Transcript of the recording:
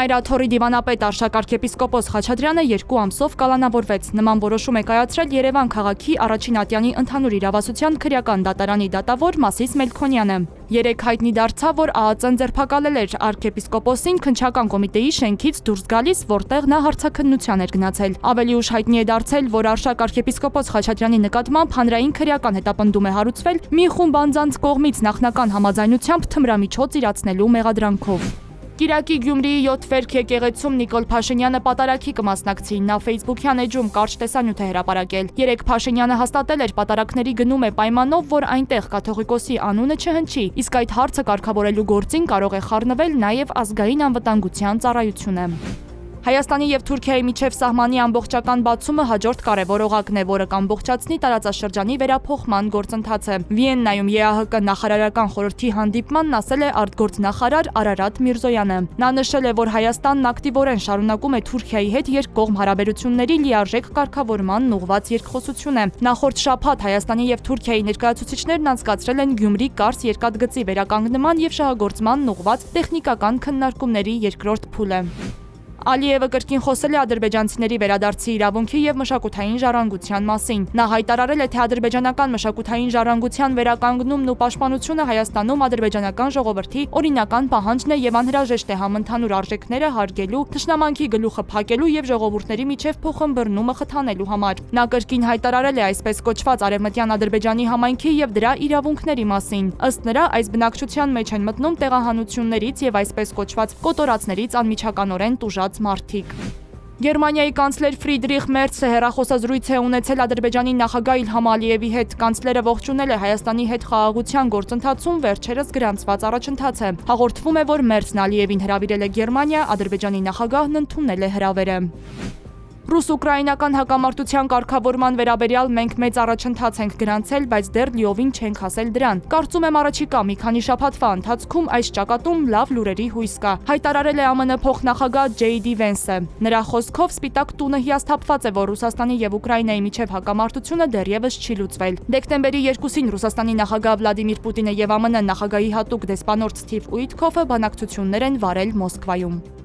Մայրաթորի դիվանապետ Արշակ arczepiskopos Խաչատրյանը 2 ամսով կալանավորվեց։ Նման որոշում է կայացրել Երևան քաղաքի առաջին ատյանի ընդհանուր իրավասության քրեական դատարանի դատավոր Մասիս Մելքոնյանը։ Երեկ հայտնի դարձավ, որ ԱԱԾ-ն ձերբակալել էր arczepiskoposին քննչական կոմիտեի շենքից դուրս գալիս, որտեղ նա հարցաքննության էր գնացել։ Ավելի ուշ հայտնի է դարձել, որ Արշակ arczepiskopos Խաչատրյանի նկատմամբ հանրային քրեական հետապնդում է հարուցվել մի խումբ անձանց կողմից նախնական համաձայնությամբ թմրամիջոց իրացնելու մեղադրանքով։ Կիրակի Գյումրիի 7 վերք եկեղեցում Նիկոլ Փաշինյանը պատարագի կմասնակցի։ Նա Facebook-յան էջում կարճ տեսանյութ է հրապարակել։ Երեկ Փաշինյանը հաստատել էր պատարագների գնում է պայմանով, որ այնտեղ կաթողիկոսի անունը չհնչի, իսկ այդ հարցը կարգավորելու գործին կարող է խառնվել նաև ազգային անվտանգության ծառայությունը։ Հայաստանի և Թուրքիայի միջև սահմանի ամբողջական բացումը հաջորդ կարևոր օղակն է, որը կամբողջացնի տարածաշրջանի վերափոխման գործընթացը։ Վիեննայում ԵԱՀԿ նախարարական խորհրդի հանդիպմանն ասել է արտգործնախարար Արարատ Միրզոյանը։ Նա նշել է, որ Հայաստանն ակտիվորեն շարունակում է Թուրքիայի հետ երկկողմ հարաբերությունների լիարժեք կարգավորմանն ուղղված երկխոսությունը։ Նախորդ շաբաթ Հայաստանի և Թուրքիայի ներկայացուցիչներն անցկացրել են Գյումրի-Կարս երկաթգծի վերականգնման և շահագործմանն ուղղված տեխնիկական քննարկումների երկրորդ փուլը։ Ալիևը կրկին խոսել է ադրբեջանցիների վերադարձի իրավունքի և մշակութային ժառանգության մասին։ Նա հայտարարել է, թե ադրբեջանական մշակութային ժառանգության վերականգնումն ու պաշտպանությունը Հայաստանում ադրբեջանական ժողովրդի օրինական պահանջն է և անհրաժեշտ է համընդհանուր արժեքները հարգելու, թշնամանքի գլուխը փակելու և ժողովուրդների միջև փոխըմբռնումը խթանելու համար։ Նա կրկին հայտարարել է այսպես կոչված Արևմտյան Ադրբեջանի համայնքի և դրա իրավունքների մասին։ Ըստ նրա, այս բնակչության մեջ են մտնում տեղահանություններից և այսպես կոչված կոտորածներից անմիջականորեն տուժած մարդիկ։ Գերմանիայի կանցլեր Ֆրիդրիխ Մերցը հեռախոսազրույց է ունեցել Ադրբեջանի նախագահ Իլհամ Ալիևի հետ։ Կանցլերը ողջունել է Հայաստանի հետ խաղաղության գործընթացում վերջերս գրանցված առաջընթացը։ Հաղորդվում է, որ Մերցն Ալիևին հրավիրել է Գերմանիա, Ադրբեջանի նախագահն ընդունել է հրավերը։ Ռուս-ուկրաինական հակամարտության կարգավորման վերաբերյալ մենք մեծ առաջընթաց ենք գրանցել, բայց դեռ լիովին չենք հասել դրան։ Կարծում եմ առաջիկա մի քանի շաբաթվա ընթացքում այս ճակատում լավ լուրերի հույս կա, հայտարարել է ԱՄՆ փոխնախագահ JD Vance-ը։ Նրա խոսքով Սպիտակ տունը հիասթափված է, որ Ռուսաստանի և Ուկրաինայի միջև հակամարտությունը դեռևս չի լուծվել։ Դեկտեմբերի 2-ին Ռուսաստանի նախագահ Վլադիմիր Պուտինը և ԱՄՆ նախագահի հատուկ դեսպանորդ Սթիվ Ուիթքոֆը բանակցություններ են վարել Մոսկվայում։